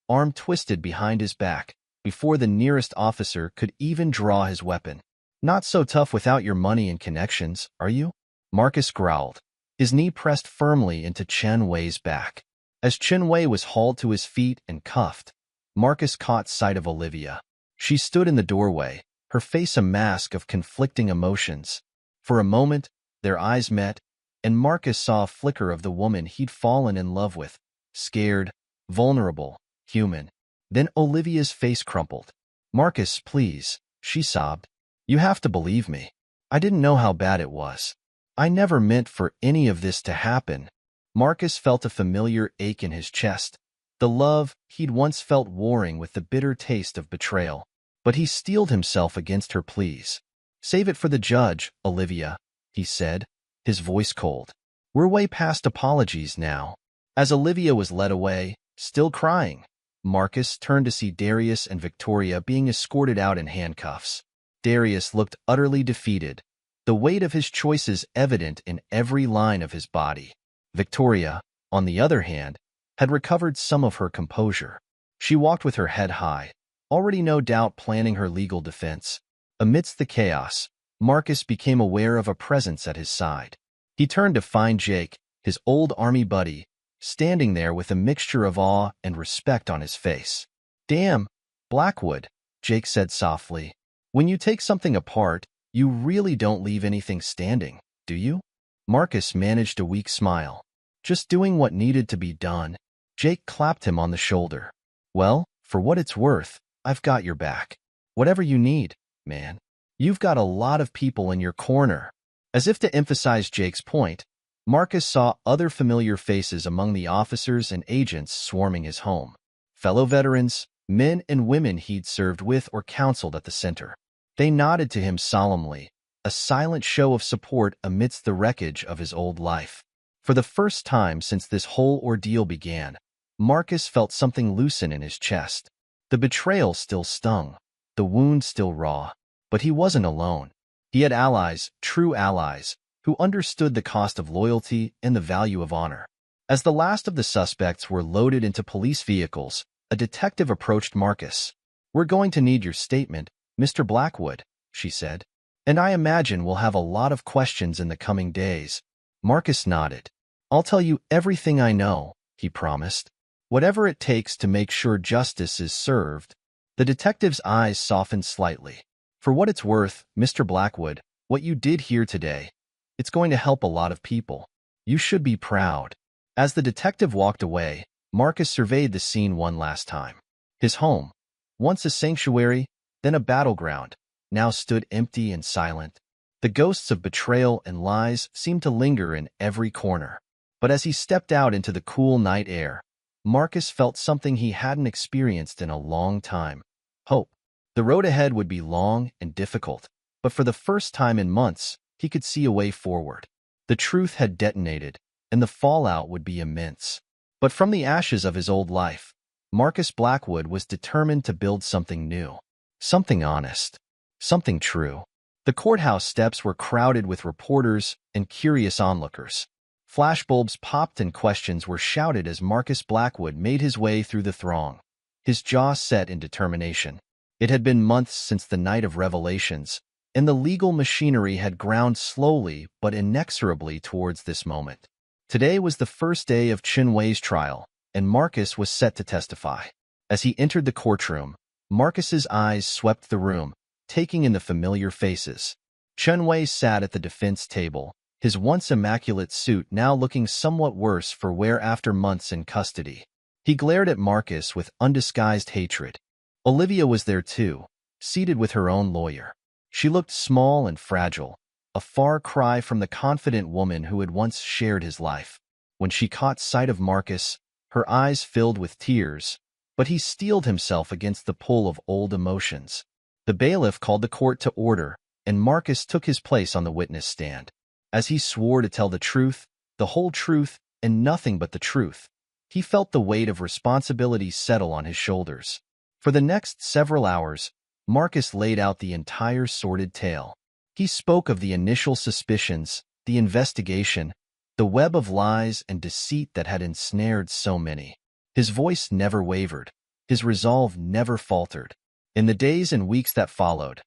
arm twisted behind his back, before the nearest officer could even draw his weapon. Not so tough without your money and connections, are you? Marcus growled, his knee pressed firmly into Chun Wei's back. As Chun Wei was hauled to his feet and cuffed, Marcus caught sight of Olivia. She stood in the doorway, her face a mask of conflicting emotions. For a moment, their eyes met, and Marcus saw a flicker of the woman he'd fallen in love with, scared, vulnerable, human. Then Olivia's face crumpled. Marcus, please, she sobbed. You have to believe me. I didn't know how bad it was. I never meant for any of this to happen. Marcus felt a familiar ache in his chest, the love he'd once felt warring with the bitter taste of betrayal. But he steeled himself against her pleas. Save it for the judge, Olivia, he said, his voice cold. We're way past apologies now. As Olivia was led away, still crying, Marcus turned to see Darius and Victoria being escorted out in handcuffs. Darius looked utterly defeated, the weight of his choices evident in every line of his body. Victoria, on the other hand, had recovered some of her composure. She walked with her head high, already no doubt planning her legal defense. Amidst the chaos, Marcus became aware of a presence at his side. He turned to find Jake, his old army buddy, standing there with a mixture of awe and respect on his face. "Damn, Blackwood," Jake said softly. "When you take something apart, you really don't leave anything standing, do you?" Marcus managed a weak smile. "Just doing what needed to be done." Jake clapped him on the shoulder. "Well, for what it's worth, I've got your back. Whatever you need, man. You've got a lot of people in your corner." As if to emphasize Jake's point, Marcus saw other familiar faces among the officers and agents swarming his home. Fellow veterans, men and women he'd served with or counseled at the center. They nodded to him solemnly, a silent show of support amidst the wreckage of his old life. For the first time since this whole ordeal began, Marcus felt something loosen in his chest. The betrayal still stung, the wound still raw, but he wasn't alone. He had allies, true allies, who understood the cost of loyalty and the value of honor. As the last of the suspects were loaded into police vehicles, a detective approached Marcus. "We're going to need your statement, Mr. Blackwood," she said. "And I imagine we'll have a lot of questions in the coming days." Marcus nodded. "I'll tell you everything I know," he promised. "Whatever it takes to make sure justice is served." The detective's eyes softened slightly. "For what it's worth, Mr. Blackwood, what you did here today, it's going to help a lot of people. You should be proud." As the detective walked away, Marcus surveyed the scene one last time. His home, once a sanctuary, then a battleground, now stood empty and silent. The ghosts of betrayal and lies seemed to linger in every corner. But as he stepped out into the cool night air, Marcus felt something he hadn't experienced in a long time: hope. The road ahead would be long and difficult, but for the first time in months, he could see a way forward. The truth had detonated, and the fallout would be immense. But from the ashes of his old life, Marcus Blackwood was determined to build something new, something honest, something true. The courthouse steps were crowded with reporters and curious onlookers. Flashbulbs popped and questions were shouted as Marcus Blackwood made his way through the throng, his jaw set in determination. It had been months since the night of revelations, and the legal machinery had ground slowly but inexorably towards this moment. Today was the first day of Chen Wei's trial, and Marcus was set to testify. As he entered the courtroom, Marcus's eyes swept the room, taking in the familiar faces. Chen Wei sat at the defense table, his once immaculate suit now looking somewhat worse for wear after months in custody. He glared at Marcus with undisguised hatred. Olivia was there too, seated with her own lawyer. She looked small and fragile, a far cry from the confident woman who had once shared his life. When she caught sight of Marcus, her eyes filled with tears, but he steeled himself against the pull of old emotions. The bailiff called the court to order, and Marcus took his place on the witness stand. As he swore to tell the truth, the whole truth, and nothing but the truth, he felt the weight of responsibility settle on his shoulders. For the next several hours, Marcus laid out the entire sordid tale. He spoke of the initial suspicions, the investigation, the web of lies and deceit that had ensnared so many. His voice never wavered, his resolve never faltered. In the days and weeks that followed,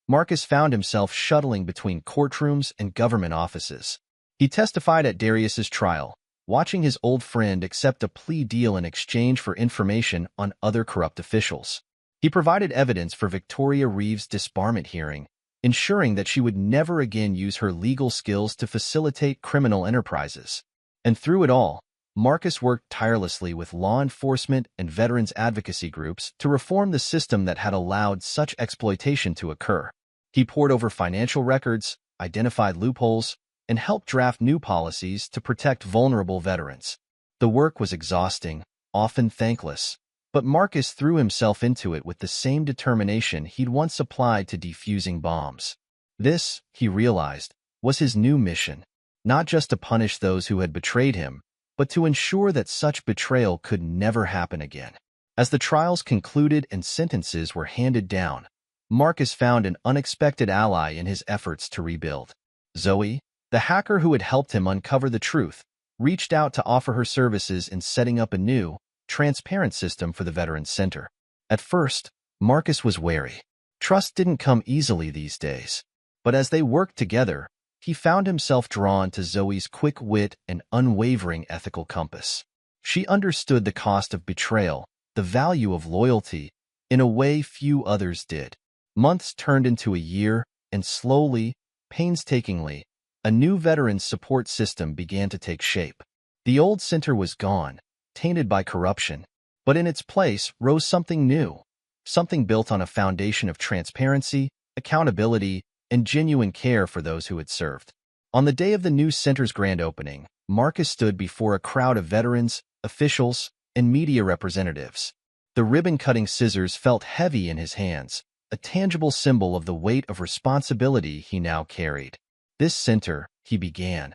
Marcus found himself shuttling between courtrooms and government offices. He testified at Darius's trial, watching his old friend accept a plea deal in exchange for information on other corrupt officials. He provided evidence for Victoria Reeves' disbarment hearing, ensuring that she would never again use her legal skills to facilitate criminal enterprises. And through it all, Marcus worked tirelessly with law enforcement and veterans advocacy groups to reform the system that had allowed such exploitation to occur. He pored over financial records, identified loopholes, and helped draft new policies to protect vulnerable veterans. The work was exhausting, often thankless, but Marcus threw himself into it with the same determination he'd once applied to defusing bombs. This, he realized, was his new mission, not just to punish those who had betrayed him, but to ensure that such betrayal could never happen again. As the trials concluded and sentences were handed down, Marcus found an unexpected ally in his efforts to rebuild. Zoe, the hacker who had helped him uncover the truth, reached out to offer her services in setting up a new, transparent system for the Veterans Center. At first, Marcus was wary. Trust didn't come easily these days. But as they worked together, he found himself drawn to Zoe's quick wit and unwavering ethical compass. She understood the cost of betrayal, the value of loyalty, in a way few others did. Months turned into a year, and slowly, painstakingly, a new veterans support system began to take shape. The old center was gone, tainted by corruption, but in its place rose something new, something built on a foundation of transparency, accountability, and genuine care for those who had served. On the day of the new center's grand opening, Marcus stood before a crowd of veterans, officials, and media representatives. The ribbon-cutting scissors felt heavy in his hands, a tangible symbol of the weight of responsibility he now carried. "This center," he began,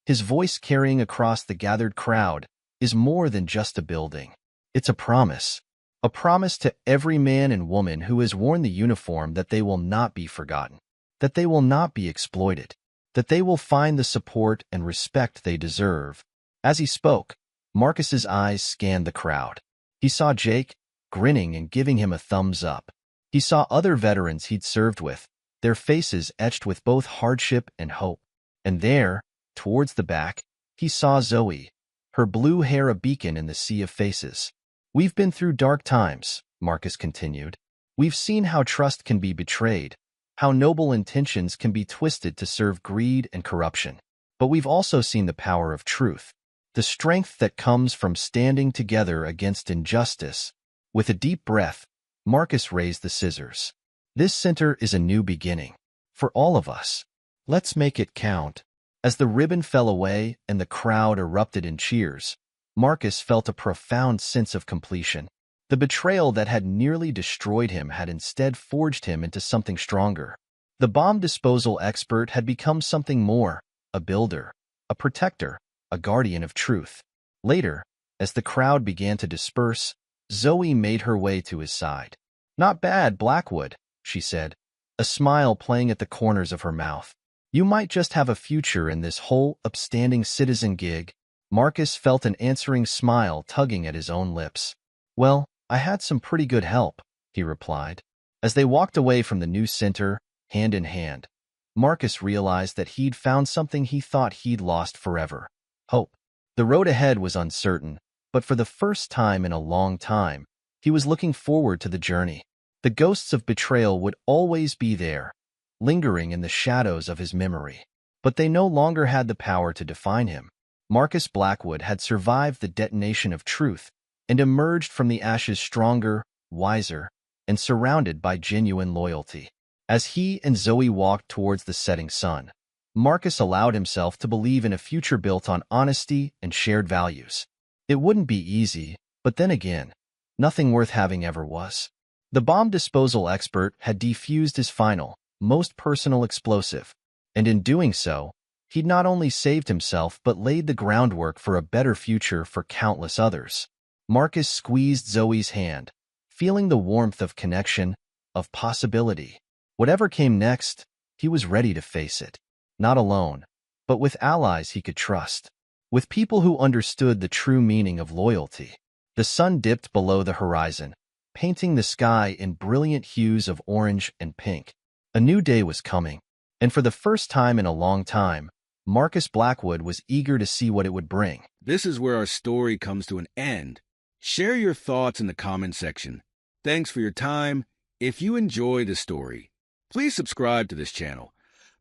his voice carrying across the gathered crowd, "is more than just a building. It's a promise to every man and woman who has worn the uniform that they will not be forgotten, that they will not be exploited, that they will find the support and respect they deserve." As he spoke, Marcus's eyes scanned the crowd. He saw Jake, grinning and giving him a thumbs up. He saw other veterans he'd served with, their faces etched with both hardship and hope. And there, towards the back, he saw Zoe, her blue hair a beacon in the sea of faces. "We've been through dark times," Marcus continued. "We've seen how trust can be betrayed, how noble intentions can be twisted to serve greed and corruption. But we've also seen the power of truth, the strength that comes from standing together against injustice." With a deep breath, Marcus raised the scissors. "This center is a new beginning. For all of us. Let's make it count." As the ribbon fell away and the crowd erupted in cheers, Marcus felt a profound sense of completion. The betrayal that had nearly destroyed him had instead forged him into something stronger. The bomb disposal expert had become something more, a builder, a protector, a guardian of truth. Later, as the crowd began to disperse, Zoe made her way to his side. "Not bad, Blackwood," she said, a smile playing at the corners of her mouth. "You might just have a future in this whole upstanding citizen gig." Marcus felt an answering smile tugging at his own lips. "Well, I had some pretty good help," he replied. As they walked away from the new center, hand in hand, Marcus realized that he'd found something he thought he'd lost forever: hope. The road ahead was uncertain, but for the first time in a long time, he was looking forward to the journey. The ghosts of betrayal would always be there, lingering in the shadows of his memory. But they no longer had the power to define him. Marcus Blackwood had survived the detonation of truth and emerged from the ashes stronger, wiser, and surrounded by genuine loyalty. As he and Zoe walked towards the setting sun, Marcus allowed himself to believe in a future built on honesty and shared values. It wouldn't be easy, but then again, nothing worth having ever was. The bomb disposal expert had defused his final, most personal explosive, and in doing so, he'd not only saved himself but laid the groundwork for a better future for countless others. Marcus squeezed Zoe's hand, feeling the warmth of connection, of possibility. Whatever came next, he was ready to face it. Not alone, but with allies he could trust. With people who understood the true meaning of loyalty. The sun dipped below the horizon, painting the sky in brilliant hues of orange and pink. A new day was coming, and for the first time in a long time, Marcus Blackwood was eager to see what it would bring. This is where our story comes to an end. Share your thoughts in the comment section. Thanks for your time. If you enjoy the story, please subscribe to this channel.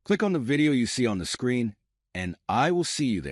Click on the video you see on the screen, and I will see you there.